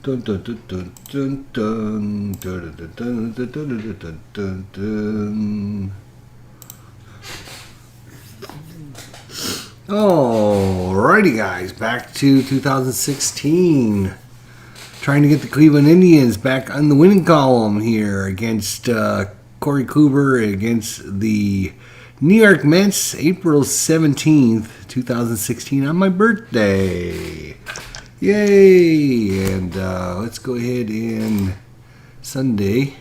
Dun, dun, dun, dun, dun, dun, dun, dun, dun, dun, dun, dun, dun, dun. Alrighty, guys, back to 2016. Trying to get the Cleveland Indians back on the winning column here against Corey Kluber against the New York Mets, April 17th, 2016, on my birthday. Yay! And let's go ahead and Sunday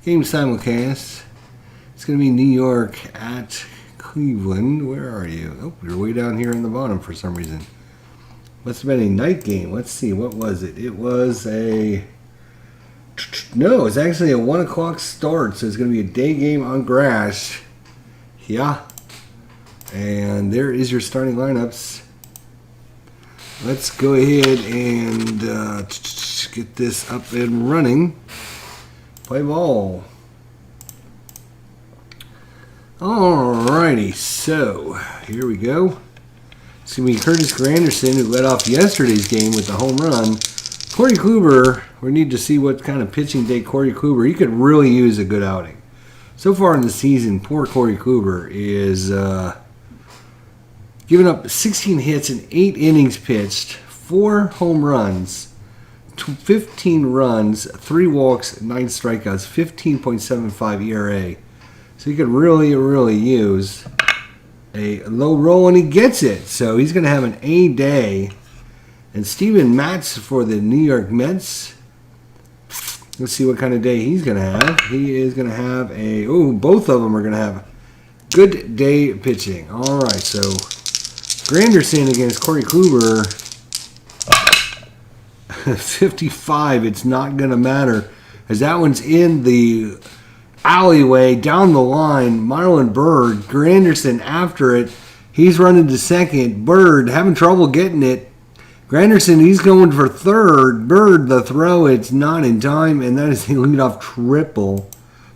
game simulcast. It's going to be New York at Cleveland. Where are you? Oh, you're way down here in the bottom for some reason. Must have been a night game. Let's see. What was it? It was a... No, it's actually a 1 o'clock start, so it's going to be a day game on grass. Yeah. And there is your starting lineups. Let's go ahead and get this up and running. Play ball. Alrighty, so here we go. It's going to be Curtis Granderson, who led off yesterday's game with the home run. Corey Kluber, we need to see what kind of pitching day Corey Kluber. He could really use a good outing. So far in the season, poor Corey Kluber is giving up 16 hits in 8 innings pitched, 4 home runs, 15 runs, 3 walks, 9 strikeouts, 15.75 ERA. So he could really, really use a low roll, and he gets it. So he's going to have an A day. And Steven Matz for the New York Mets. Let's see what kind of day he's going to have. He is going to have a... Oh, both of them are going to have good day pitching. All right, so Granderson against Corey Kluber. 55. It's not going to matter, as that one's in the alleyway down the line. Marlon Byrd, Granderson after it. He's running to second. Byrd having trouble getting it. Granderson, he's going for third. Byrd, the throw, it's not in time, and that is a leadoff triple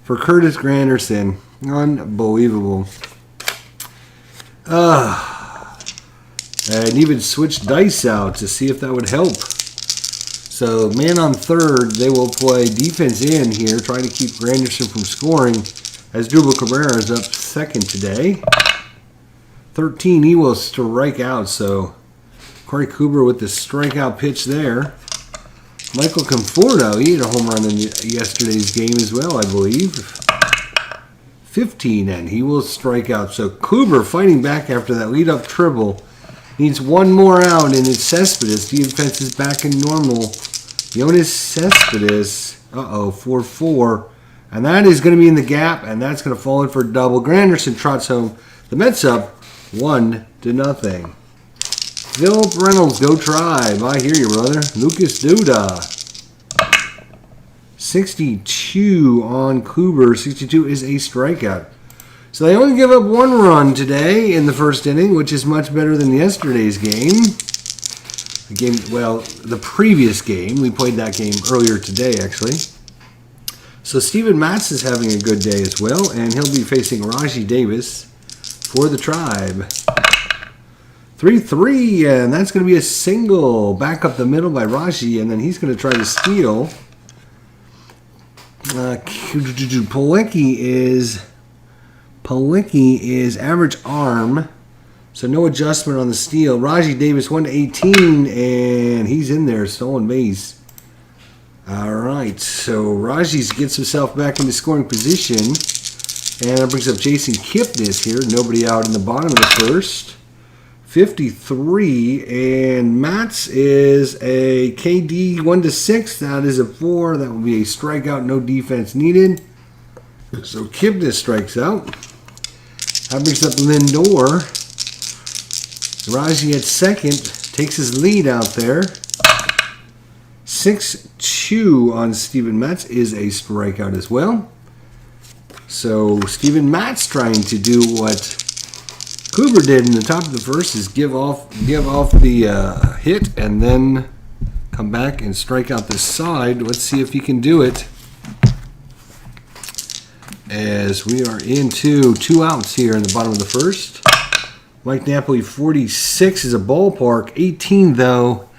for Curtis Granderson. Unbelievable. And even switched dice out to see if that would help. So, man on third, they will play defense in here, trying to keep Granderson from scoring, as Drupal Cabrera is up second today. 13, he will strike out, so Corey Kluber with the strikeout pitch there. Michael Conforto, he had a home run in yesterday's game as well, I believe. 15, and he will strike out. So Kluber fighting back after that leadoff triple. Needs one more out, and it's Cespedes. Defense is back in normal. Jonas Cespedes, 4-4. And that is going to be in the gap, and that's going to fall in for a double. Granderson trots home. The Mets up 1-0. Philip Reynolds, go Tribe. I hear you, brother. Lucas Duda. 62 on Kluber. 62 is a strikeout. So they only give up 1 run today in the first inning, which is much better than yesterday's game. The previous game. We played that game earlier today, actually. So Steven Matz is having a good day as well, and he'll be facing Raji Davis for the Tribe. 3-3, and that's going to be a single. Back up the middle by Raji, and then he's going to try to steal. Palicki is average arm, so no adjustment on the steal. Raji Davis 1-18, and he's in there, stolen base. All right, so Raji gets himself back into scoring position, and that brings up Jason Kipnis here. Nobody out in the bottom of the first. 53, and Matz is a KD 1-6. That is a 4. That will be a strikeout, no defense needed. So Kipnis strikes out. That brings up Lindor. Raji at second takes his lead out there. 6-2 on Steven Matz is a strikeout as well. So Steven Matz trying to do what Kluber did in the top of the first, is give off the hit and then come back and strike out this side. Let's see if he can do it, as we are into 2 outs here in the bottom of the first. Mike Napoli 46 is a ballpark. 18 though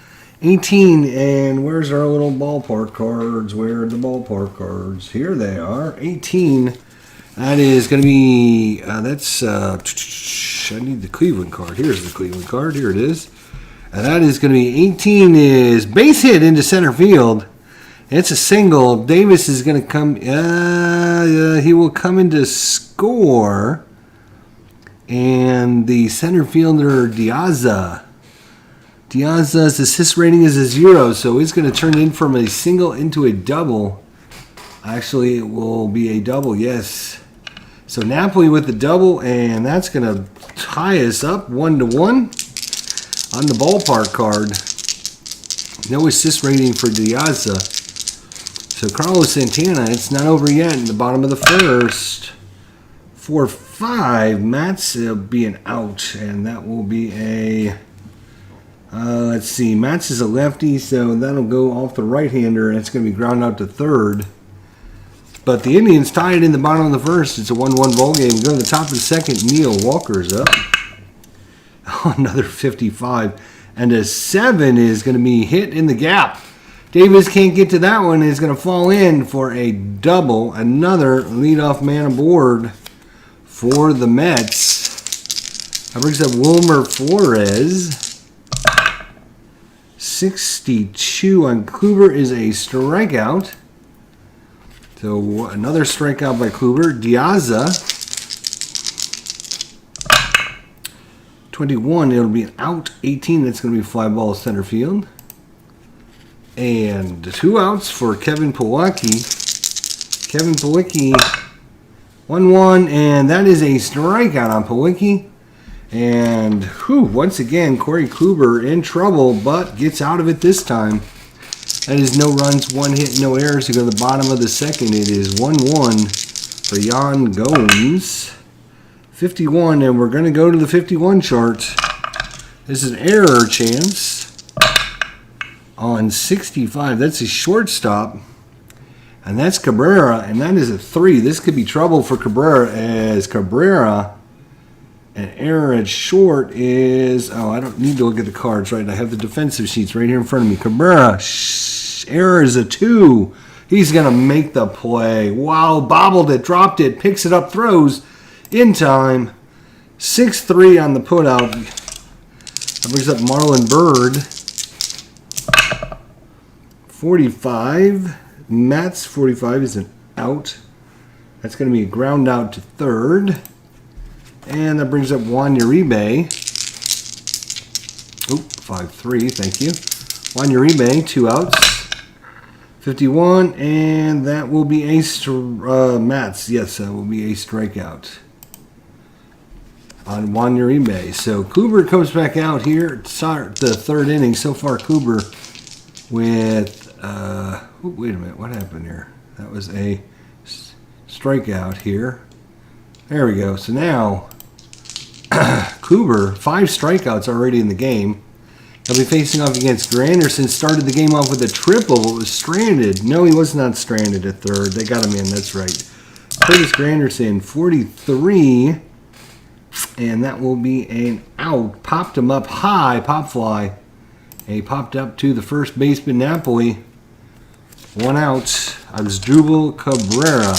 18, and where's our little ballpark cards? Where are the ballpark cards? Here they are. 18. That is going to be, I need the Cleveland card. Here's the Cleveland card. Here it is. And that is going to be 18 is base hit into center field. It's a single. Davis is going to come, he will come in to score. And the center fielder, Diaz's assist rating is a 0, so he's going to turn in from a single into a double. Actually, it will be a double, yes. So Napoli with the double, and that's going to tie us up 1-1 on the ballpark card. No assist rating for Diaz. So Carlos Santana, it's not over yet in the bottom of the first. 4-5, Matt's being out, and that will be a... let's see, Matz is a lefty, so that'll go off the right-hander, and it's going to be ground out to third. But the Indians tie it in the bottom of the first. It's a 1-1 ball game. Go to the top of the second. Neil Walker's up. Another 55. And a 7 is going to be hit in the gap. Davis can't get to that one. It's going to fall in for a double. Another leadoff man aboard for the Mets. That brings up Wilmer Flores. 62 on Kluber is a strikeout. So another strikeout by Kluber. Diaza. 21, it'll be an out. 18, that's going to be fly ball center field. And 2 outs for Kevin Plawecki. Kevin Plawecki, 1-1, and that is a strikeout on Plawecki. And once again, Corey Kluber in trouble, but gets out of it this time. That is no runs, 1 hit, no errors. To go to the bottom of the second, it is 1-1 for Yan Gomes. 51, and we're going to go to the 51 chart. This is an error chance on 65. That's a shortstop, and that's Cabrera, and that is a 3. This could be trouble for Cabrera, as Cabrera, an error at short is, I don't need to look at the cards, right? I have the defensive sheets right here in front of me. Cabrera, error is a 2. He's going to make the play. Wow, bobbled it, dropped it, picks it up, throws in time. 6-3 on the putout. That brings up Marlon Byrd. 45. Matt's 45 is an out. That's going to be a ground out to third. And that brings up Juan Uribe. 5-3, thank you. Juan Uribe, 2 outs. 51, and that will be a Mats. Yes, that will be a strikeout on Juan Uribe. So Kluber comes back out here to start the third inning. So far, Kluber with wait a minute, what happened here? That was a strikeout here. There we go. So now Kluber, 5 strikeouts already in the game. He'll be facing off against Granderson. Started the game off with a triple, but was stranded. No, he was not stranded at third. They got him in, that's right. Curtis Granderson, 43. And that will be an out. Popped him up high, pop fly. And he popped up to the first baseman, Napoli. 1 out. Asdrubal Cabrera.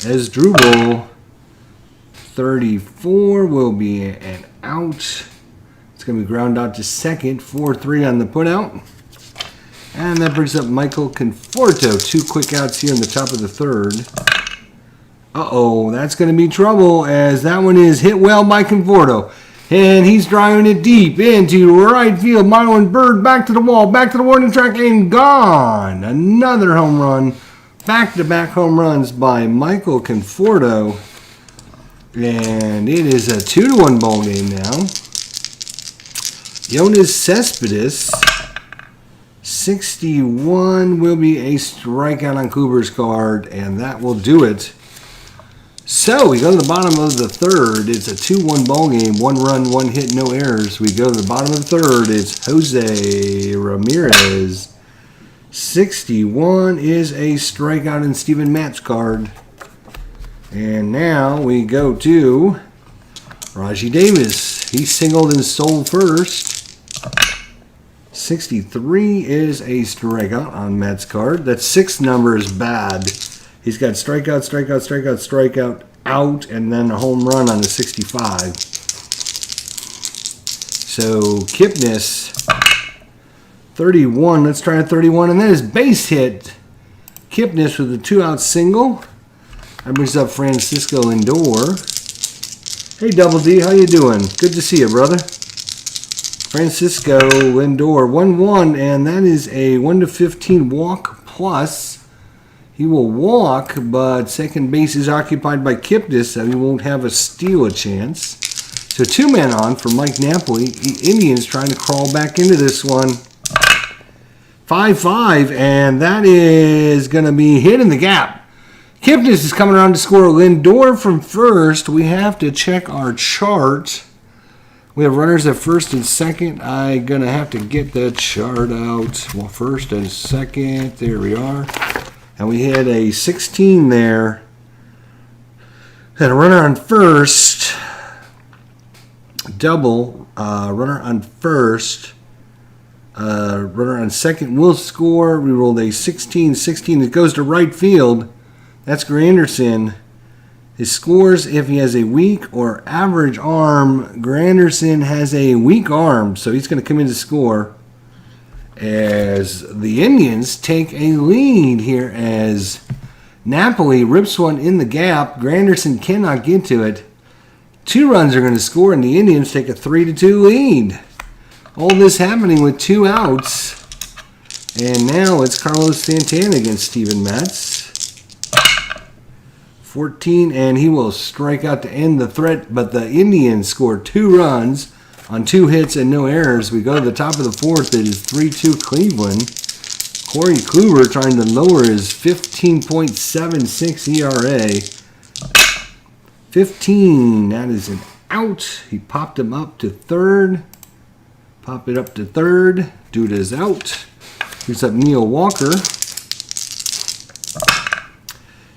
Asdrubal, 34, will be an out. It's going to be ground out to second. 4-3 on the putout. And that brings up Michael Conforto. 2 quick outs here in the top of the third. That's going to be trouble, as that one is hit well by Conforto. And he's driving it deep into right field. Marlon Byrd back to the wall, back to the warning track, and gone. Another home run. Back-to-back home runs by Michael Conforto. And it is a 2-1 ball game now. Yoenis Cespedes, 61, will be a strikeout on Kluber's card, and that will do it. So we go to the bottom of the third. It's a 2-1 ball game. 1 run, 1 hit, no errors. We go to the bottom of the third. It's Jose Ramirez. 61 is a strikeout in Steven Matt's card. And now we go to Rajai Davis. He singled and stole first. 63 is a strikeout on Matt's card. That 6th number is bad. He's got strikeout, strikeout, strikeout, strikeout, out, and then a home run on the 65. So Kipnis, 31. Let's try a 31, and that is base hit. Kipnis with a 2-out single. That brings up Francisco Lindor. Hey, Double D, how you doing? Good to see you, brother. Francisco Lindor, 1-1, and that is a 1/15 walk plus. He will walk, but second base is occupied by Kipnis, so he won't have a steal a chance. So 2 men on for Mike Napoli. Indians trying to crawl back into this one. 5-5, and that is going to be hit in the gap. Kipnis is coming around to score. Lindor from first. We have to check our chart. We have runners at first and second. I'm going to have to get that chart out. Well, first and second. There we are. And we had a 16 there. Had a runner on first. Double. Runner on first. Runner on second will score. We rolled a 16. It goes to right field. That's Granderson. His scores if he has a weak or average arm. Granderson has a weak arm, so he's going to come in to score. As the Indians take a lead here as Napoli rips one in the gap. Granderson cannot get to it. 2 runs are going to score, and the Indians take a 3-2 lead. All this happening with 2 outs. And now it's Carlos Santana against Steven Matz. 14, and he will strike out to end the threat, but the Indians score 2 runs on 2 hits and no errors. We go to the top of the 4th. It is 3-2 Cleveland. Corey Kluber trying to lower his 15.76 ERA. 15, that is an out. He popped him up to third. Pop it up to third. Dude is out. Here's up Neil Walker.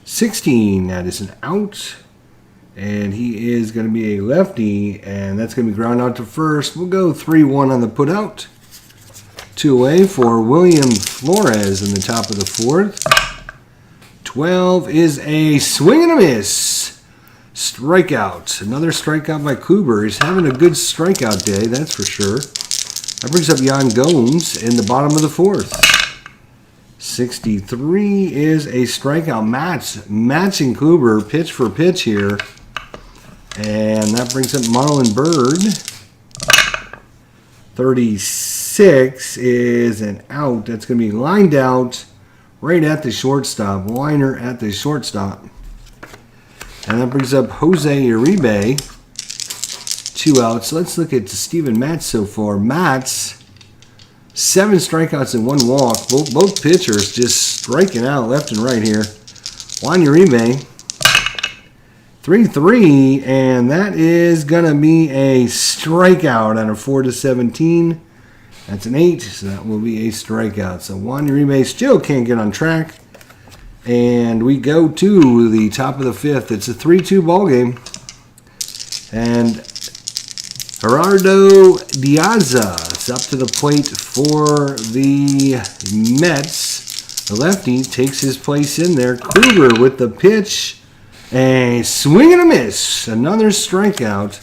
16, that is an out. And he is going to be a lefty, and that's going to be ground out to first. We'll go 3-1 on the put out. 2 away for William Flores in the top of the 4th. 12 is a swing and a miss. Strikeout. Another strikeout by Kluber. He's having a good strikeout day, that's for sure. That brings up Yan Gomes in the bottom of the 4th. 63 is a strikeout matching Kluber pitch for pitch here. And that brings up Marlon Byrd. 36 is an out. That's going to be lined out right at the shortstop. Liner at the shortstop. And that brings up Jose Uribe. 2 outs. Let's look at Steven Matz so far. Matz, 7 strikeouts and 1 walk. Both pitchers just striking out left and right here. Juan Uribe, 3-3, and that is going to be a strikeout on a 4-17. That's an 8, so that will be a strikeout. So Juan Uribe still can't get on track. And we go to the top of the 5th. It's a 3-2 ball game. And Gerardo Diaz is up to the plate for the Mets. The lefty takes his place in there. Kluber with the pitch. A swing and a miss. Another strikeout.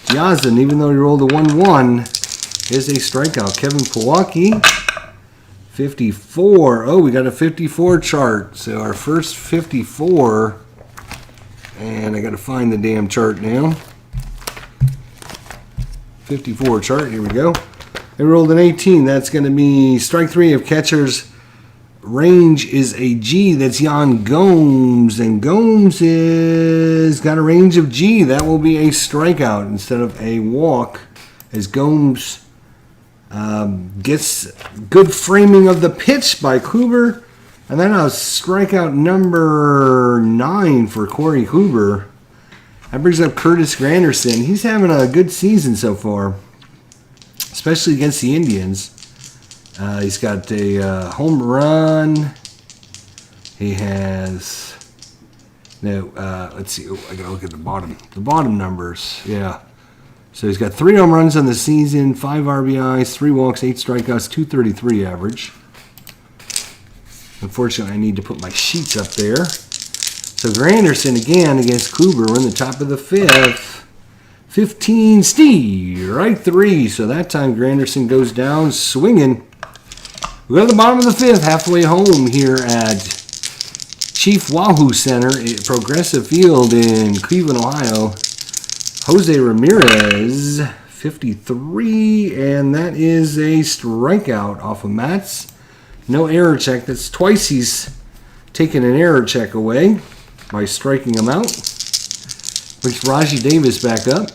Diaz, even though he rolled a 1-1, is a strikeout. Kevin Plawecki, 54. Oh, we got a 54 chart. So our first 54. And I got to find the damn chart now. 54 chart. Here we go. They rolled an 18. That's going to be strike 3 of catchers. Range is a G. That's Yan Gomes. And Gomes is got a range of G. That will be a strikeout instead of a walk. As Gomes gets good framing of the pitch by Kluber. And then a strikeout number 9 for Corey Kluber. That brings up Curtis Granderson. He's having a good season so far, especially against the Indians. He's got a home run. He has let's see. Oh, I gotta look at the bottom numbers. Yeah, So he's got 3 home runs on the season, 5 RBIs, 3 walks, 8 strikeouts, 233 average. Unfortunately, I need to put my sheets up there. So Granderson again against Kluber. We're in the top of the 5th. 15, strike 3. So that time Granderson goes down swinging. We go to the bottom of the 5th, halfway home here at Chief Wahoo Center at Progressive Field in Cleveland, Ohio. Jose Ramirez, 53, and that is a strikeout off of Mats. No error check. That's twice he's taken an error check away by striking him out. Brings Rajai Davis back up.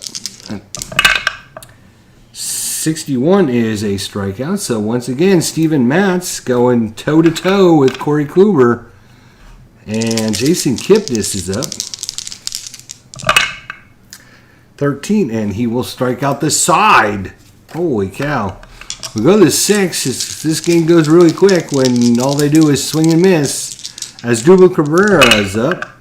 61 is a strikeout. So once again, Steven Matz going toe-to-toe with Corey Kluber. And Jason Kipnis is up. 13, and he will strike out the side. Holy cow. We go to the 6. This game goes really quick when all they do is swing and miss. Asdrubal Cabrera is up.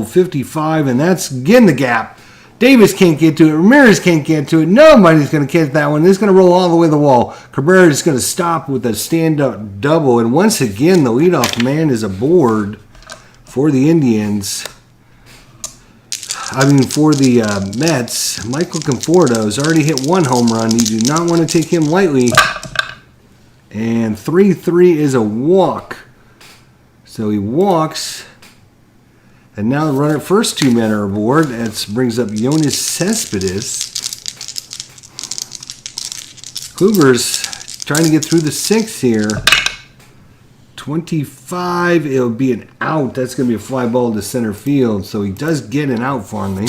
55, and that's again the gap. Davis can't get to it. Ramirez can't get to it. Nobody's going to catch that one. It's going to roll all the way to the wall. Cabrera is going to stop with a stand-up double, and once again, the leadoff man is aboard for the Indians. For the Mets. Michael Conforto has already hit 1 home run. You do not want to take him lightly. And 3-3 is a walk. So he walks. And now the runner, first 2 men are aboard. That brings up Yoenis Cespedes. Kluber's trying to get through the 6th here. 25, it'll be an out. That's going to be a fly ball to center field. So he does get an out finally.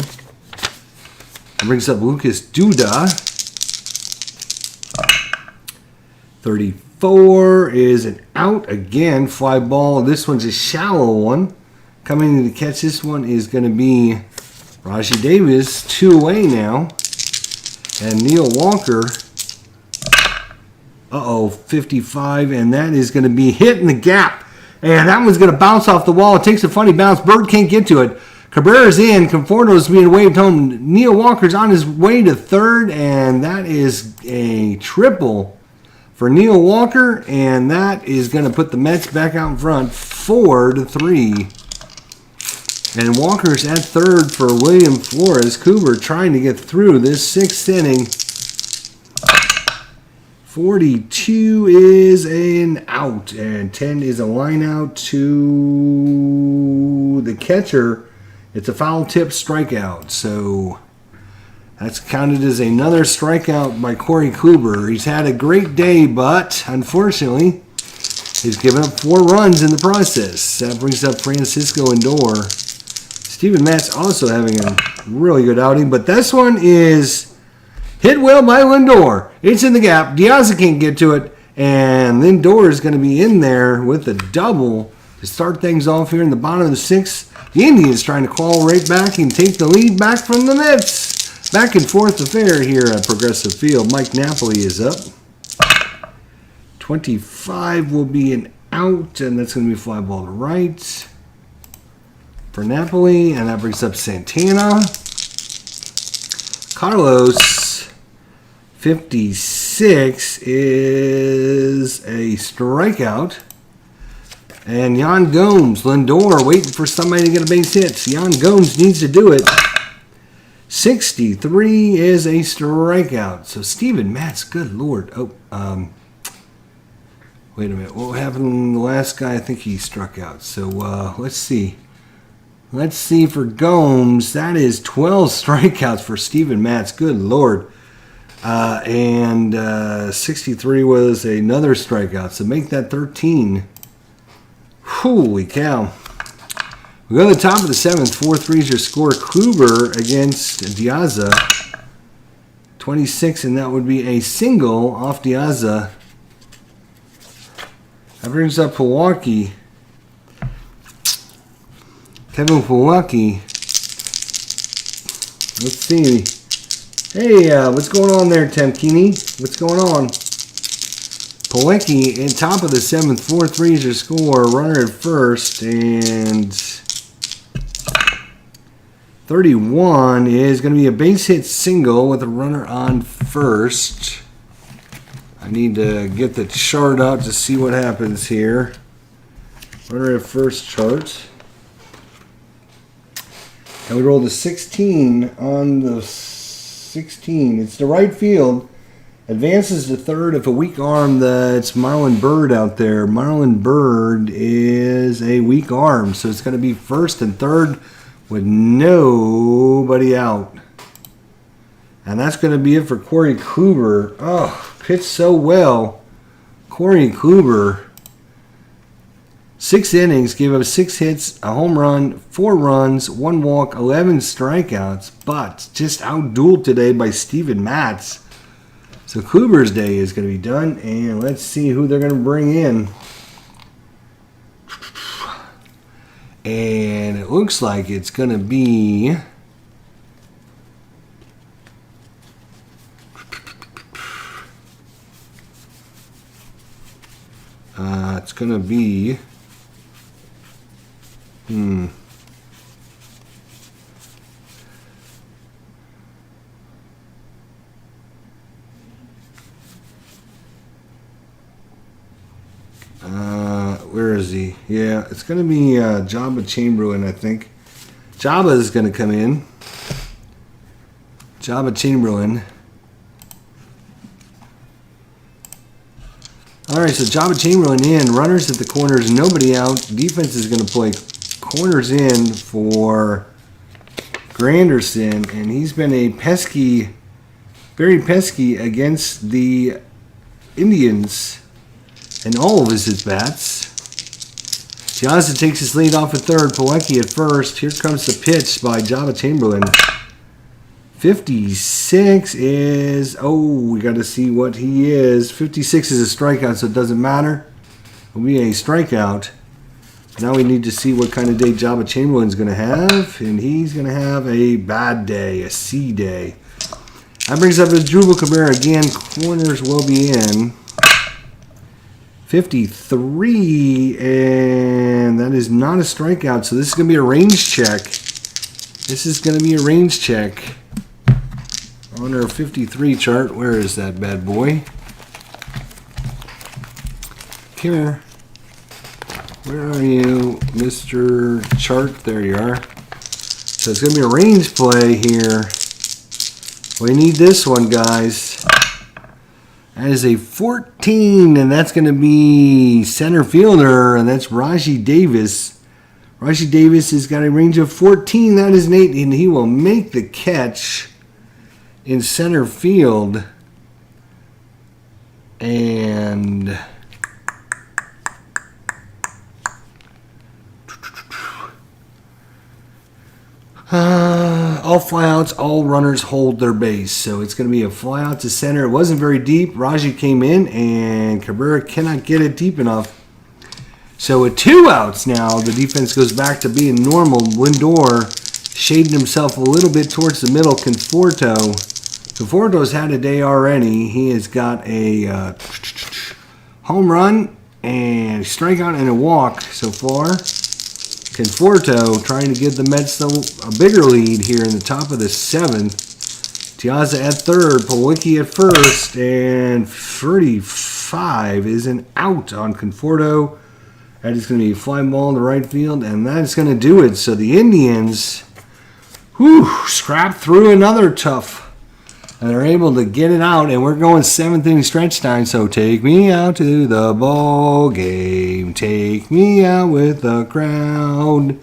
That brings up Lucas Duda. 34 is an out again. Fly ball. This one's a shallow one. Coming in to catch this one is going to be Rajai Davis. 2 away now. And Neil Walker. 55, and that is going to be hit in the gap. And that one's going to bounce off the wall. It takes a funny bounce. Bird can't get to it. Cabrera's in. Conforto's being waved home. Neil Walker's on his way to third, and that is a triple for Neil Walker, and that is going to put the Mets back out in front 4-3. And Walker's at third for William Flores. Kluber trying to get through this 6th inning. 42 is an out, and 10 is a line out to the catcher. It's a foul tip strikeout, so that's counted as another strikeout by Corey Kluber. He's had a great day, but unfortunately, he's given up 4 runs in the process. That brings up Francisco Lindor. Steven Matz also having a really good outing, but this one is hit well by Lindor. It's in the gap. Diaz can't get to it. And Lindor is going to be in there with a double to start things off here in the bottom of the 6th. The Indians trying to claw right back and take the lead back from the Mets. Back and forth affair here at Progressive Field. Mike Napoli is up. 25 will be an out, and that's going to be a fly ball to right for Napoli. And that brings up Santana. Carlos. 56 is a strikeout. And Yan Gomes, Lindor waiting for somebody to get a base hit. Yan Gomes needs to do it. 63 is a strikeout. So Steven Matz, good Lord. Wait a minute. What happened to the last guy? I think he struck out. So let's see. Let's see for Gomes. That is 12 strikeouts for Steven Matz. Good Lord. And 63 was another strikeout. So make that 13. Holy cow. We go to the top of the 7th. 4-3 is your score. Kluber against Diaz. 26, and that would be a single off Diaz. That brings up Milwaukee. Kevin Milwaukee. Let's see. Hey, what's going on there, Temkini? What's going on? Pilecki in top of the 7th. 4-3 is your score. Runner at first. And 31 is going to be a base hit single with a runner on first. I need to get the chart out to see what happens here. Runner at first chart. And we rolled a 16 on the 16. It's the right field. Advances to third. If a weak arm, it's Marlon Byrd out there. Marlon Byrd is a weak arm, so it's going to be first and third with nobody out. And that's going to be it for Corey Kluber. Oh, pitched so well. Corey Kluber. 6 innings, gave up 6 hits, a home run, 4 runs, 1 walk, 11 strikeouts, but just outdueled today by Steven Matz. So Kluber's day is going to be done, and let's see who they're going to bring in. And it looks like it's going to be... it's going to be... where is he? Yeah, it's going to be Jabba Chamberlain, I think. Jabba is going to come in. Jabba Chamberlain. All right, so Jabba Chamberlain in. Runners at the corners, nobody out. Defense is going to play corners in for Granderson, and he's been a pesky, very pesky against the Indians in all of his at-bats. Piazza takes his lead off at third. Pilecki at first. Here comes the pitch by Jabba Chamberlain. 56 is... oh, we got to see what he is. 56 is a strikeout, so it doesn't matter. It'll be a strikeout. Now we need to see what kind of day Jabba Chamberlain's going to have. And he's going to have a bad day, a C day. That brings up Asdrubal Cabrera again. Corners will be in. 53, and that is not a strikeout, so this is going to be a range check. This is going to be a range check on our 53 chart. Where is that bad boy? Come here. Where are you, Mr. Chart? There you are. So it's going to be a range play here. We need this one, guys. That is a 14, and that's going to be center fielder, and that's Raji Davis. Raji Davis has got a range of 14. That is Nate, and he will make the catch in center field. And all flyouts, all runners hold their base. So it's going to be a flyout to center. It wasn't very deep. Raji came in, and Cabrera cannot get it deep enough. So with 2 outs now, the defense goes back to being normal. Lindor shading himself a little bit towards the middle. Conforto's had a day already. He has got a home run and strikeout and a walk so far. Conforto trying to give the Mets a bigger lead here in the top of the 7th. Piazza at third, Pilecki at first, and 35 is an out on Conforto. That is going to be a fly ball in the right field, and that's going to do it. So the Indians, scrapped through another tough. And they're able to get it out, and we're going 7th inning stretch time. So take me out to the ball game. Take me out with the crowd.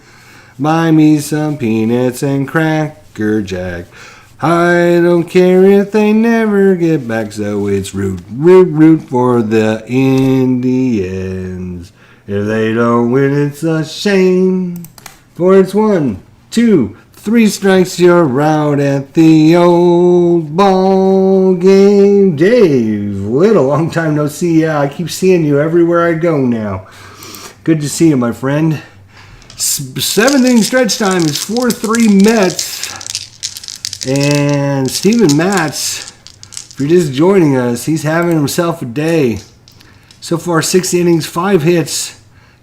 Buy me some peanuts and Cracker Jack. I don't care if they never get back. So it's root, root, root for the Indians. If they don't win, it's a shame. For it's 1, 2, 3 strikes, you're out at the old ball game. Dave Little, long time no see. Yeah, I keep seeing you everywhere I go now. Good to see you, my friend. 7th inning stretch time is 4-3 Mets. And Steven Matz, if you're just joining us, he's having himself a day. So far, 6 innings, 5 hits.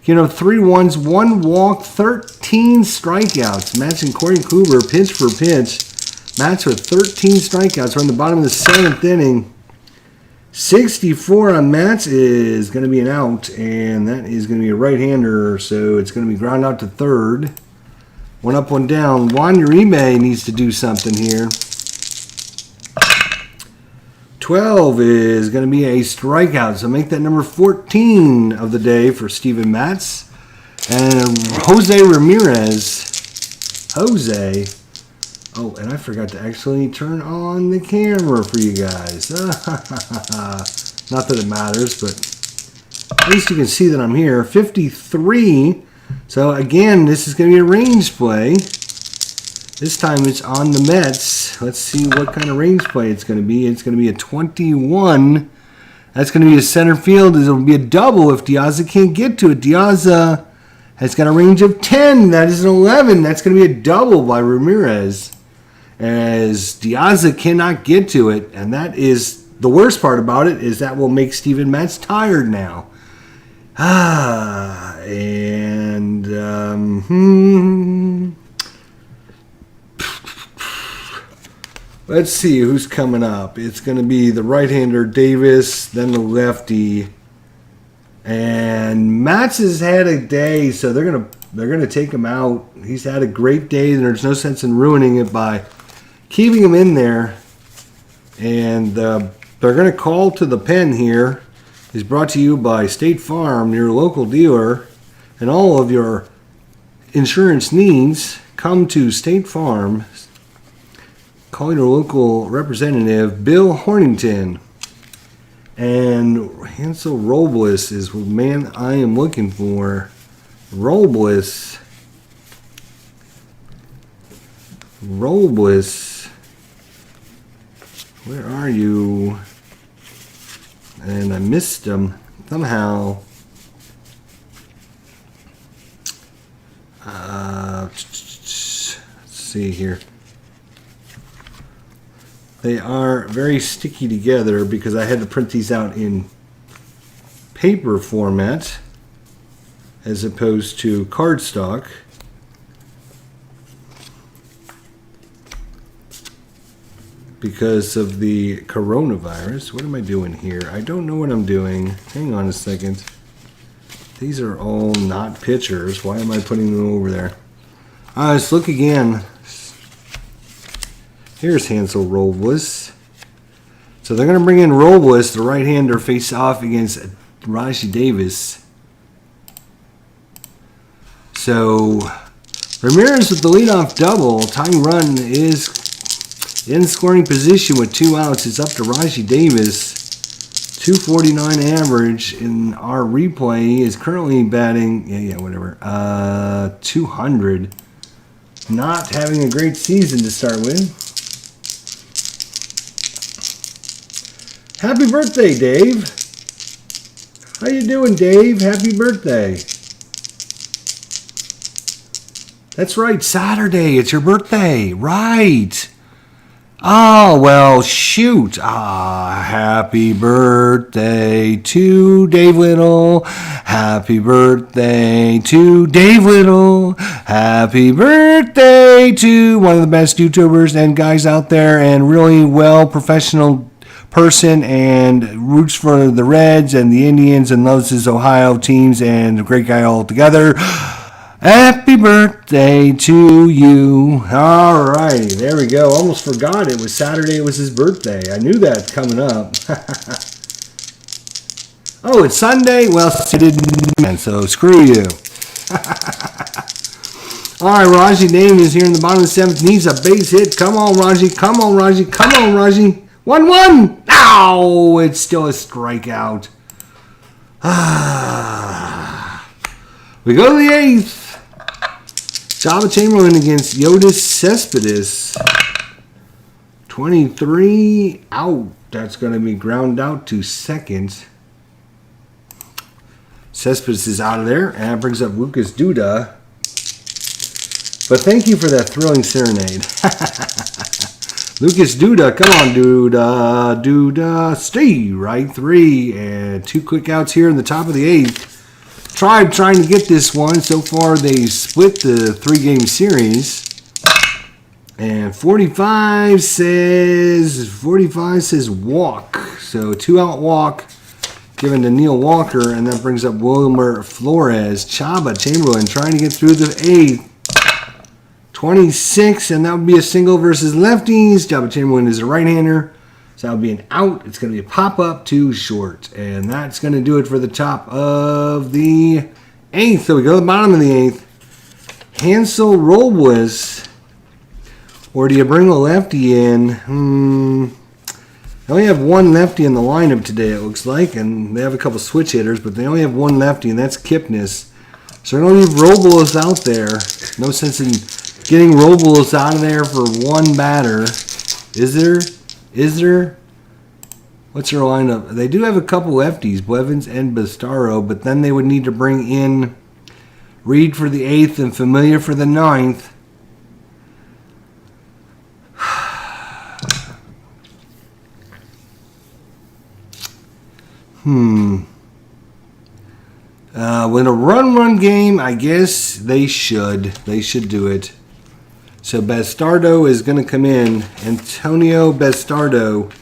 3 ones, 1 walk, 13 strikeouts. Matching Corey Kluber pitch for pitch. Match with 13 strikeouts. We're in the bottom of the 7th inning. 64 on Matz is going to be an out, and that is going to be a right-hander, so it's going to be ground out to third. 1 up, 1 down. Juan Uribe needs to do something here. 12 is going to be a strikeout, so make that number 14 of the day for Steven Matz. And Jose Ramirez. Jose. Oh, and I forgot to actually turn on the camera for you guys. Not that it matters, but at least you can see that I'm here. 53. So again, this is going to be a range play. This time it's on the Mets. Let's see what kind of range play it's going to be. It's going to be a 21. That's going to be a center field. It'll be a double if Diaza can't get to it. Diaza has got a range of 10. That is an 11. That's going to be a double by Ramirez, as Diaza cannot get to it. And that is the worst part about it, is that will make Steven Matz tired now. Let's see who's coming up. It's going to be the right-hander Davis, then the lefty, and Matz has had a day, so they're gonna take him out. He's had a great day, and there's no sense in ruining it by keeping him in there. And they're going to call to the pen here. Is brought to you by State Farm, your local dealer, and all of your insurance needs. Come to State Farm. Call your local representative, Bill Hornington. And Hansel Robles is the man I am looking for. Robles. Where are you? And I missed him somehow. Let's see here. They are very sticky together because I had to print these out in paper format as opposed to cardstock. Because of the coronavirus. What am I doing here? I don't know what I'm doing. Hang on a second. These are all not pictures. Why am I putting them over there? Let's look again. Here's Hansel Robles. So they're going to bring in Robles, the right-hander, face off against Raji Davis. So Ramirez with the leadoff double. Tying run is in scoring position with 2 outs. It's up to Raji Davis. 249 average in our replay. He is currently batting, 200. Not having a great season to start with. Happy birthday, Dave. How you doing, Dave? Happy birthday. That's right, Saturday. It's your birthday. Right. Oh, well, shoot. Happy birthday to Dave Little. Happy birthday to Dave Little. Happy birthday to one of the best YouTubers and guys out there, and really well professional person, and roots for the Reds and the Indians and loves his Ohio teams, and a great guy altogether. Happy birthday to you. All right, there we go. Almost forgot it was Saturday. It was his birthday. I knew that coming up. Oh, it's Sunday? Well, it didn't, so screw you. All right, Raji Davis is here in the bottom of the 7th. Needs a base hit. Come on, Raji. Come on, Raji. Come on, Raji. 1-1. Ow! It's still a strikeout. We go to the 8th. Java Chamberlain against Yotis Cespedes. 23 out. That's going to be ground out to second. Cespedes is out of there, and that brings up Lucas Duda. But thank you for that thrilling serenade. Lucas Duda, come on, Duda, stay right 3. And 2 quick outs here in the top of the 8th. Tribe trying to get this one. So far, they split the 3-game series. And 45 says walk. So 2-out walk given to Neil Walker, and that brings up Wilmer Flores. Chaba Chamberlain trying to get through the 8th. 26, and that would be a single versus lefties. Chaba Chamberlain is a right-hander, so that would be an out. It's going to be a pop-up to short, and that's going to do it for the top of the 8th. So we go to the bottom of the 8th. Hansel Robles. Or do you bring a lefty in? They only have one lefty in the lineup today, it looks like. And they have a couple switch hitters, but they only have one lefty, and that's Kipnis. So they're going to leave Robles out there. No sense in getting Robles out of there for one batter. Is there? What's their lineup? They do have a couple lefties, Blevins and Bastardo, but then they would need to bring in Reed for the 8th and Familia for the 9th. With a run game, I guess they should. They should do it. So Bastardo is going to come in. Antonio Bastardo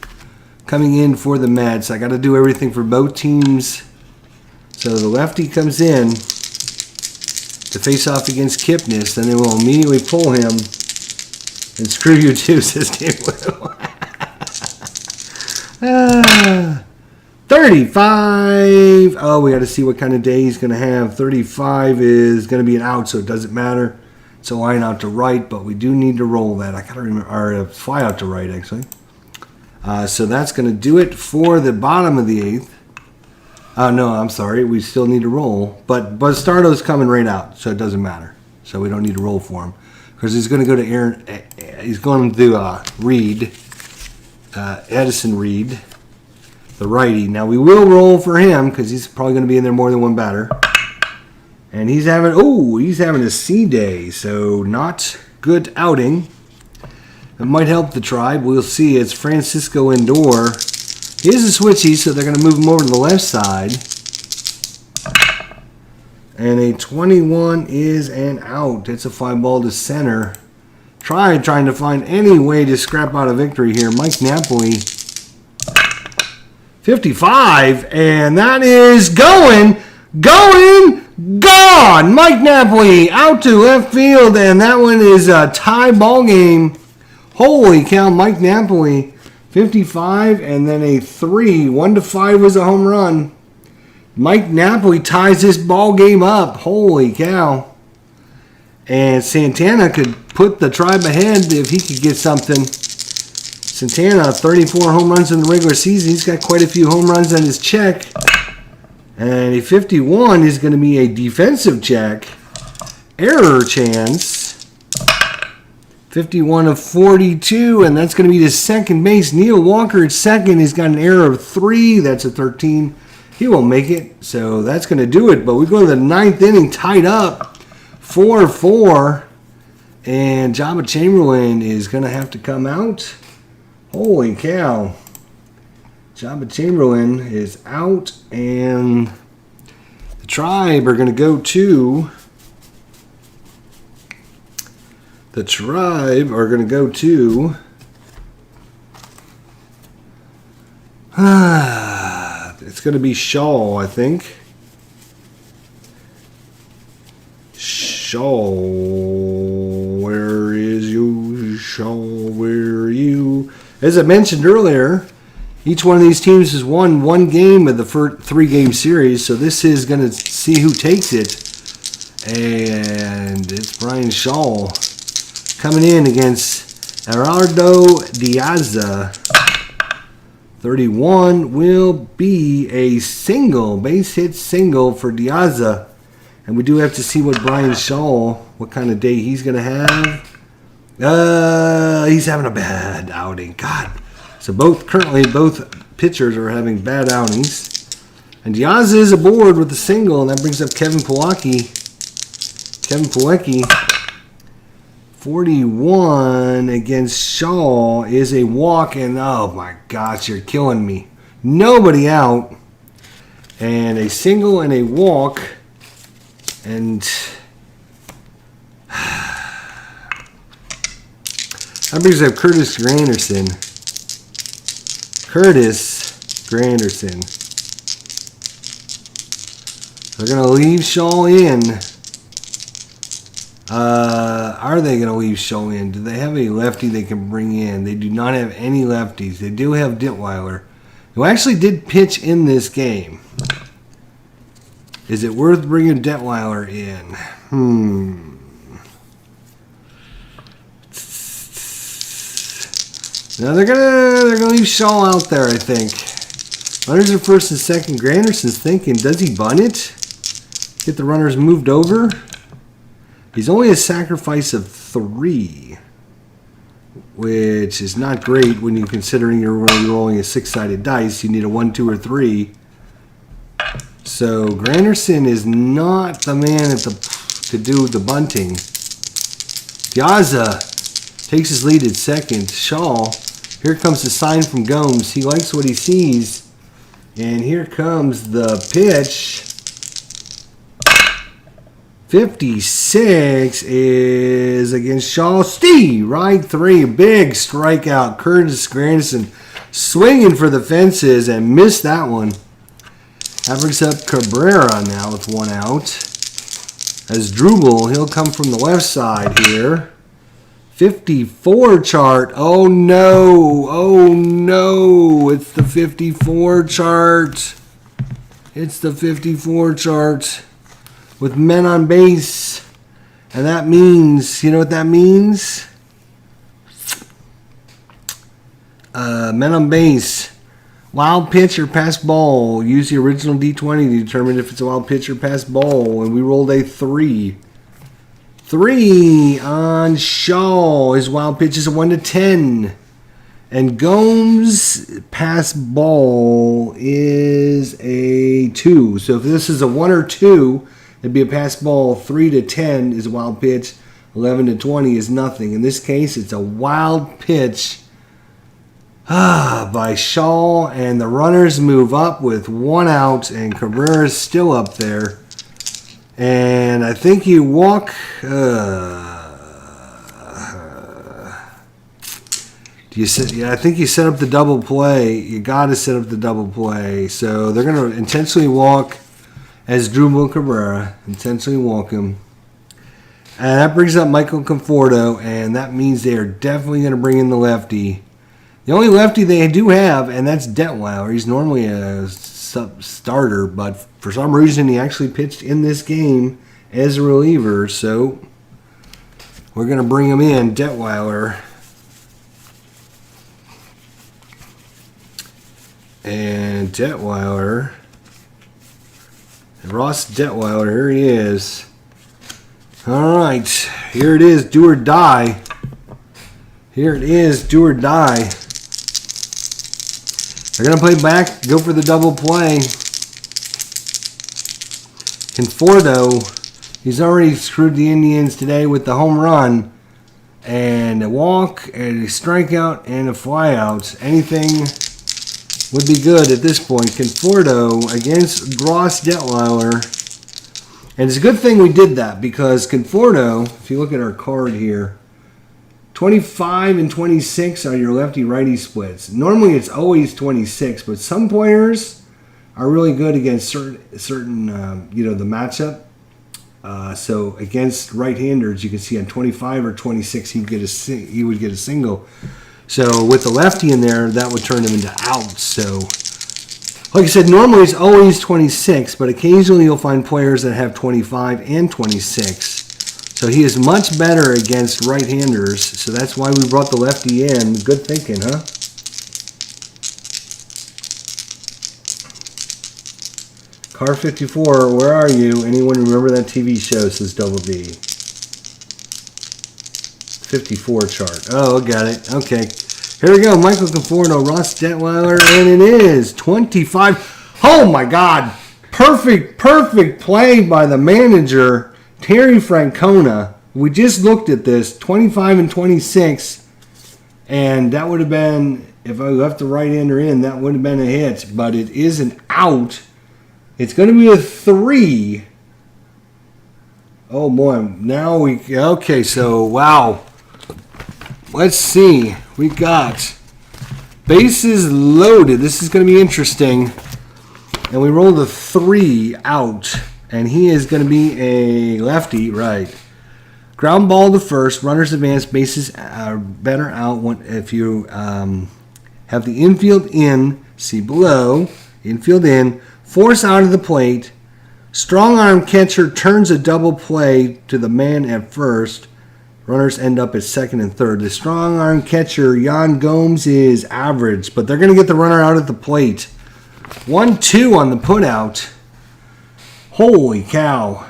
coming in for the Mets. I got to do everything for both teams. So the lefty comes in to face off against Kipnis. Then they will immediately pull him. And screw you too, says Dave Will. 35. Oh, we got to see what kind of day he's going to have. 35 is going to be an out, so it doesn't matter. It's a line out to right, but we do need to roll that. I got to remember, or a fly out to right, actually. So that's going to do it for the bottom of the 8th. No, I'm sorry. We still need to roll. But Bastardo's coming right out, so it doesn't matter. So we don't need to roll for him. Because he's going to go to Aaron. He's going to do Reed. Edison Reed. The righty. Now we will roll for him because he's probably going to be in there more than one batter. And he's having a C day, so not good outing. It might help the Tribe. We'll see. It's Francisco Lindor. He is a switchy, so they're going to move him over to the left side. And a 21 is an out. It's a fly ball to center. Trying to find any way to scrap out a victory here. Mike Napoli. 55, and that is gone. Mike Napoli out to left field, and that one is a tie ball game. Holy cow, Mike Napoli, 55, and then a 3. 1-5 was a home run. Mike Napoli ties this ball game up. Holy cow. And Santana could put the Tribe ahead if he could get something. Santana, 34 home runs in the regular season. He's got quite a few home runs on his check. And a 51 is going to be a defensive check. Error chance. 51 of 42, and that's going to be to second base. Neil Walker at second. He's got an error of 3. That's a 13. He won't make it, so that's going to do it. But we go to the 9th inning, tied up, 4-4. And Chaba Chamberlain is going to have to come out. Holy cow. Chaba Chamberlain is out, and the Tribe are going to go to... it's going to be Shaw, I think. Shaw, where is you? Shaw, where are you? As I mentioned earlier, each one of these teams has won one game of the first 3-game series, so this is going to see who takes it. And it's Brian Shaw coming in against Gerardo Diaz. 31 will be a single, base hit single for Diaz. And we do have to see what Brian Shaw, what kind of day he's going to have. He's having a bad outing. God. So both pitchers are having bad outings. And Diaz is aboard with a single, and that brings up Kevin Pilecki. 41 against Shaw is a walk, and oh my gosh, you're killing me. Nobody out. And a single and a walk And that brings up Curtis Granderson. They're going to leave Shaw in. Are they going to leave Shaw in? Do they have a lefty they can bring in? They do not have any lefties. They do have Detweiler, who actually did pitch in this game. Is it worth bringing Detweiler in? No, they're gonna leave Shaw out there, I think. Runners are first and second. Granderson's thinking, does he bunt it? Get the runners moved over? He's only a sacrifice of 3, which is not great when you're considering you're rolling a 6-sided dice. You need a 1, 2, or 3. So Granderson is not the man to do the bunting. Piazza takes his lead at second. Shaw, here comes the sign from Gomes. He likes what he sees. And here comes the pitch. 56 is against Shaw. Steve, right 3. Big strikeout. Curtis Granderson swinging for the fences and missed that one. That brings up Cabrera now with 1 out. As Drubel, he'll come from the left side here. 54 chart. Oh no. Oh no. It's the 54 chart. It's the 54 chart with men on base. And that means, you know what that means? Men on base. Wild pitch or pass ball. Use the original D20 to determine if it's a wild pitch or pass ball. And we rolled a 3. 3 on Shaw. His wild pitch is a 1 to 10. And Gomes' pass ball is a 2. So if this is a 1 or 2, it'd be a pass ball. 3 to 10 is a wild pitch. 11 to 20 is nothing. In this case, it's a wild pitch by Shaw, and the runners move up with 1 out, and Cabrera's still up there. And I think you walk. I think you set up the double play. You got to set up the double play. So they're going to intentionally walk as Drubel Cabrera. Intentionally walk him. And that brings up Michael Conforto, and that means they are definitely going to bring in the lefty. The only lefty they do have, and that's Detweiler. He's normally a starter, but for some reason he actually pitched in this game as a reliever. So we're going to bring him in, Detweiler. And Detweiler, Ross Detweiler, here he is. All right, here it is, do or die. Here it is, do or die. They're going to play back, go for the double play. Conforto, he's already screwed the Indians today with the home run. And a walk, and a strikeout, and a flyout. Anything would be good at this point. Conforto against Ross Detweiler. And it's a good thing we did that, because Conforto, if you look at our card here, 25 and 26 are your lefty-righty splits. Normally it's always 26, but some players are really good against certain the matchup. So against right-handers, you can see on 25 or 26 he would get a single. So with the lefty in there, that would turn him into outs. So like I said, normally it's always 26, but occasionally you'll find players that have 25 and 26. So he is much better against right-handers. So that's why we brought the lefty in. Good thinking, huh? Car 54, where are you? Anyone remember that TV show, says Double D. 54 chart. Oh, got it. Okay. Here we go. Michael Conforto, Ross Detweiler, and it is 25. Oh, my God. Perfect play by the manager, Terry Francona. We just looked at this, 25 and 26, and that would have been, if I left the right-hander in, that would have been a hit, but it is an out. It's going to be a 3. Oh boy, now okay, so wow. Let's see. We got bases loaded. This is going to be interesting. And we rolled a 3 out. And he is going to be a lefty, right. Ground ball to first, runners advance, bases are better out if you have the infield in, see below, infield in, force out of the plate. Strong arm catcher turns a double play to the man at first. Runners end up at second and third. The strong arm catcher, Yan Gomes, is average, but they're going to get the runner out at the plate. 1-2 on the putout. Holy cow.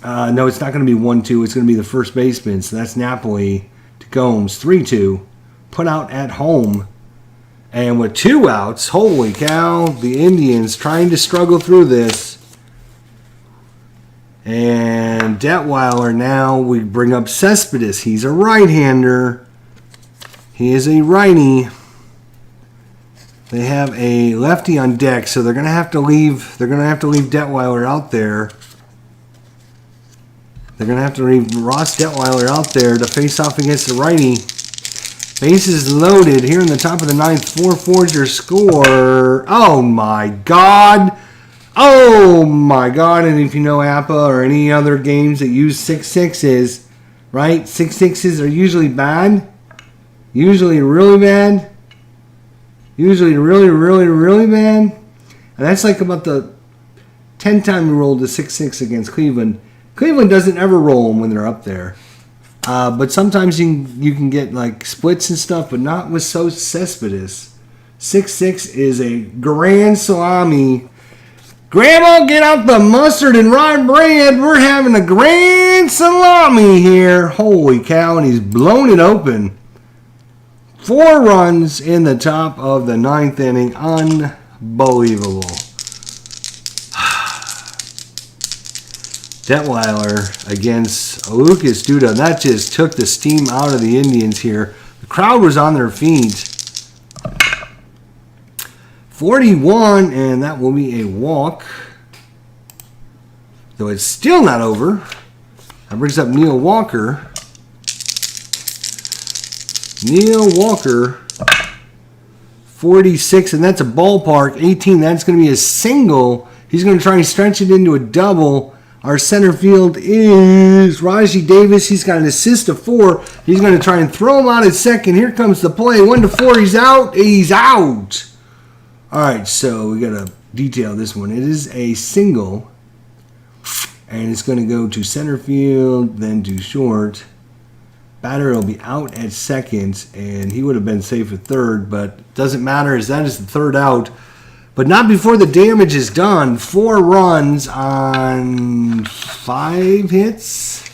No, it's not going to be 1-2. It's going to be the first baseman. So that's Napoli to Gomes. 3-2. Put out at home. And with 2 outs, holy cow, the Indians trying to struggle through this. And Detweiler now, we bring up Cespedes. He's a right-hander. He is a righty. They have a lefty on deck, so they're going to have to leave. They're going to have to leave Detweiler out there. They're going to have to leave Ross Detweiler out there to face off against the righty. Bases loaded here in the top of the 9th. 4-4 is your score. Oh, my God. Oh, my God. And if you know APA or any other games that use 6-6s, right? 6-6s are usually bad. Usually really bad. Usually really, really, really bad. And that's like about the 10th time we rolled a 6-6 against Cleveland. Cleveland doesn't ever roll them when they're up there. But sometimes you can get like splits and stuff, but not with Cespedes. 6-6 is a grand salami. Grandma, get out the mustard and rye bread. We're having a grand salami here. Holy cow, and he's blown it open. 4 runs in the top of the 9th inning. Unbelievable. Detweiler against Lucas Duda. That just took the steam out of the Indians here. The crowd was on their feet. 41, and that will be a walk. Though it's still not over. That brings up Neil Walker. Neil Walker, 46, and that's a ballpark. 18, that's going to be a single. He's going to try and stretch it into a double. Our center field is Raji Davis. He's got an assist of 4. He's going to try and throw him out at second. Here comes the play. 1-4. He's out. He's out. All right, so we got to detail this one. It is a single, and it's going to go to center field, then to short. Batter will be out at second, and he would have been safe at third, but it doesn't matter as that is the 3rd out. But not before the damage is done. 4 runs on 5 hits.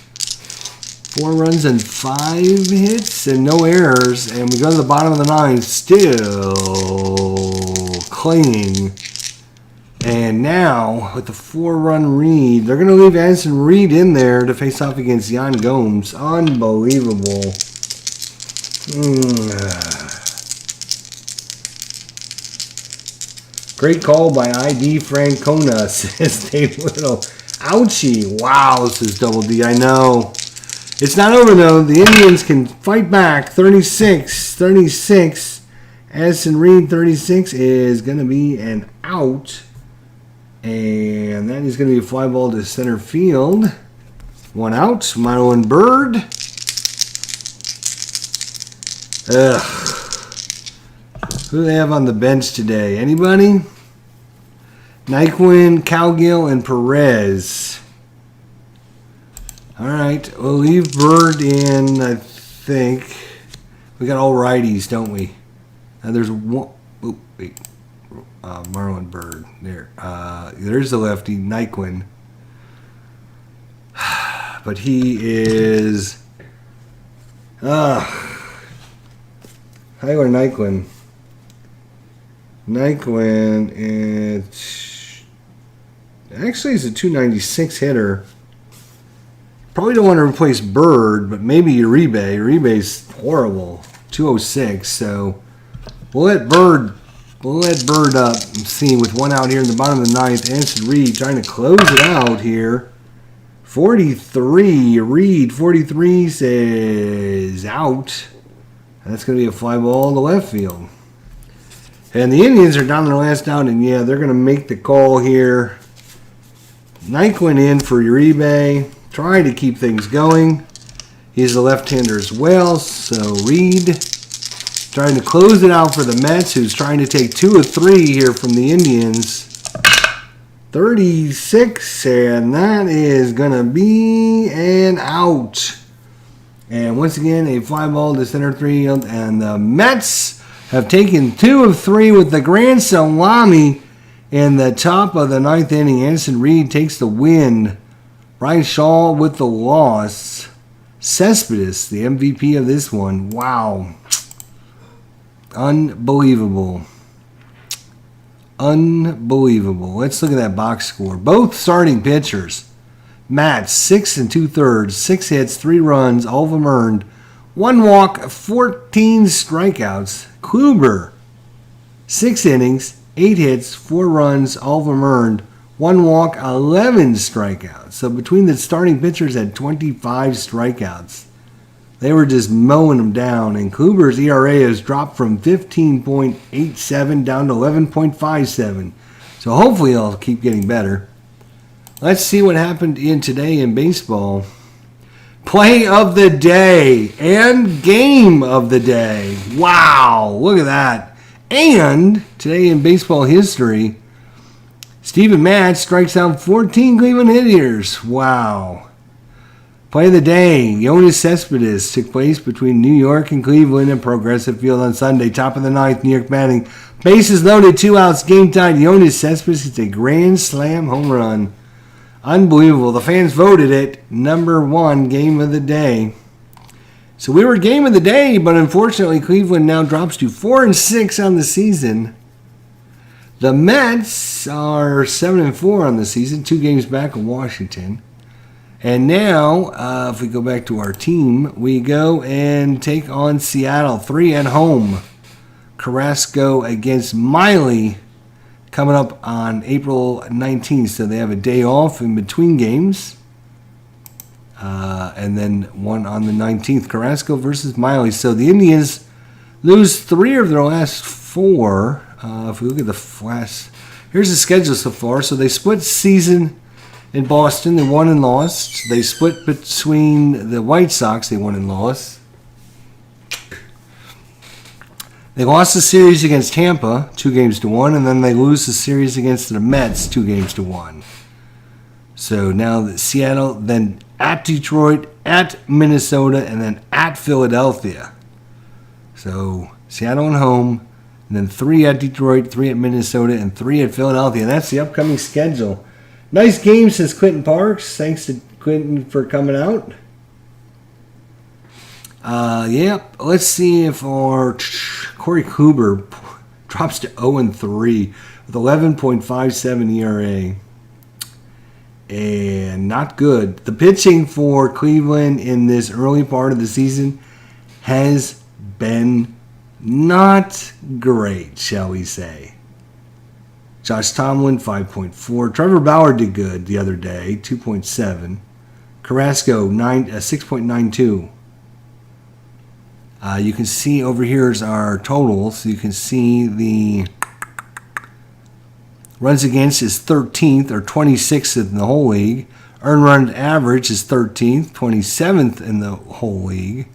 4 runs and 5 hits and no errors. And we go to the bottom of the 9th, still clinging. And now, with the 4-run Reed, they're going to leave Addison Reed in there to face off against Yan Gomes. Unbelievable. Great call by ID Francona, says Dave Little. Ouchie. Wow, says Double D. I know. It's not over, though. The Indians can fight back. 36. Addison Reed, 36, is going to be an out. And that is going to be a fly ball to center field. 1 out. Marlon Byrd. Ugh. Who do they have on the bench today? Anybody? Nyquin, Cowgill, and Perez. All right. We'll leave Bird in, I think. We got all righties, don't we? There's one. Oh, wait. Marlon Byrd. There. There's the lefty, Nyquin. But he is... Tyler Nyquin. Actually, he's a 296 hitter. Probably don't want to replace Bird, but maybe Uribe. Uribe's horrible. 206, so we'll let Bird up and see with 1 out here in the bottom of the 9th. Addison Reed trying to close it out here. 43. Reed, 43 says out. That's going to be a fly ball to left field. And the Indians are down their last out, and yeah, they're going to make the call here. Nyquist in for Uribe, trying to keep things going. He's a left-hander as well, so Reed trying to close it out for the Mets, who's trying to take 2 of 3 here from the Indians. 36, and that is going to be an out. And once again, a fly ball to center field, and the Mets have taken 2 of 3 with the grand salami in the top of the 9th inning. Addison Reed takes the win. Brian Shaw with the loss. Cespedes, the MVP of this one. Wow. Unbelievable. Unbelievable. Let's look at that box score. Both starting pitchers. Matt, 6 2/3, 6 hits, 3 runs, all of them earned. 1 walk, 14 strikeouts. Kluber, 6 innings, 8 hits, 4 runs, all of them earned. 1 walk, 11 strikeouts. So between the starting pitchers had 25 strikeouts. They were just mowing them down. And Kluber's ERA has dropped from 15.87 down to 11.57. So hopefully it'll keep getting better. Let's see what happened today in baseball. Play of the day and game of the day. Wow, look at that. And today in baseball history, Steven Matz strikes out 14 Cleveland hitters. Wow. Play of the day, Yoenis Cespedes took place between New York and Cleveland at Progressive Field on Sunday. Top of the 9th, New York batting. Bases loaded, 2 outs, game tied. Yoenis Cespedes hits a grand slam home run. Unbelievable. The fans voted it #1 game of the day. So we were game of the day, but unfortunately Cleveland now drops to 4-6 on the season. The Mets are 7-4 on the season, 2 games back of Washington. And now, if we go back to our team, we go and take on Seattle, 3 at home. Carrasco against Miley coming up on April 19th, so they have a day off in between games. And then one on the 19th, Carrasco versus Miley. So the Indians lose 3 of their last 4. If we look at the flash, here's the schedule so far. So they split season in Boston, they won and lost. They split between the White Sox, they won and lost. They lost the series against Tampa, 2-1, and then they lose the series against the Mets, 2-1. So now the Seattle, then at Detroit, at Minnesota, and then at Philadelphia. So Seattle at home, and then 3 at Detroit, 3 at Minnesota, and 3 at Philadelphia. That's the upcoming schedule. Nice game, says Quentin Parks. Thanks to Quentin for coming out. Let's see if our Corey Kluber drops to 0-3 with 11.57 ERA. And not good. The pitching for Cleveland in this early part of the season has been not great, shall we say. Josh Tomlin, 5.4. Trevor Bauer did good the other day, 2.7. Carrasco, 6.92. You can see over here is our totals. You can see the runs against is 13th or 26th in the whole league. Earned run average is 13th, 27th in the whole league.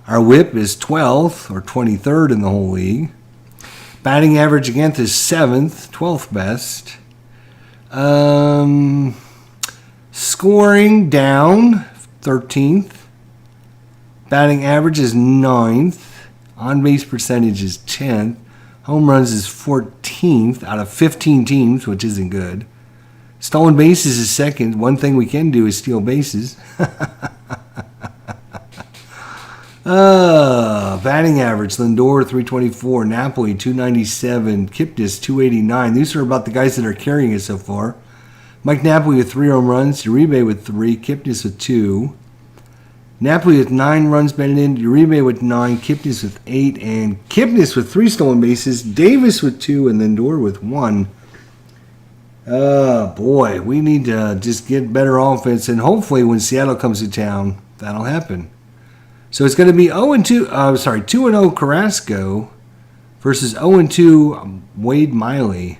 Our whip is 12th or 23rd in the whole league. Batting average against is 7th, 12th best. Scoring down, 13th. Batting average is 9th. On-base percentage is 10th. Home runs is 14th out of 15 teams, which isn't good. Stolen bases is 2nd. One thing we can do is steal bases. Batting average, Lindor 324, Napoli 297, Kipnis 289. These are about the guys that are carrying it so far. Mike Napoli with 3 home runs, Uribe with 3, Kipnis with 2. Napoli with 9 runs batted in, Uribe with 9, Kipnis with 8, and Kipnis with 3 stolen bases, Davis with 2, and Lindor with 1. Boy, we need to just get better offense, and hopefully when Seattle comes to town, that'll happen. So it's going to be 2-0 Carrasco versus 0-2 Wade Miley.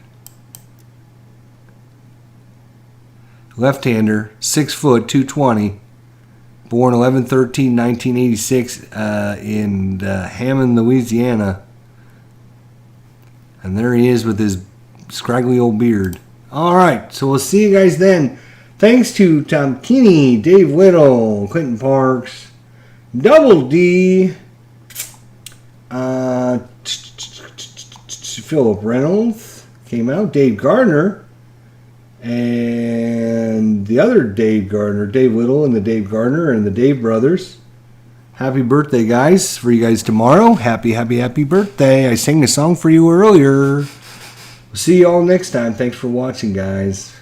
Left-hander, 6 foot, 220. Born 11/13/1986 in Hammond, Louisiana. And there he is with his scraggly old beard. All right, so we'll see you guys then. Thanks to Tom Kinney, Dave Whittle, Clinton Parks, Double D, Philip Reynolds came out, Dave Gardner, and the other Dave Gardner, Dave Whittle and the Dave Gardner and the Dave brothers. Happy birthday, guys, for you guys tomorrow. Happy birthday. I sang the song for you earlier. See you all next time. Thanks for watching, guys.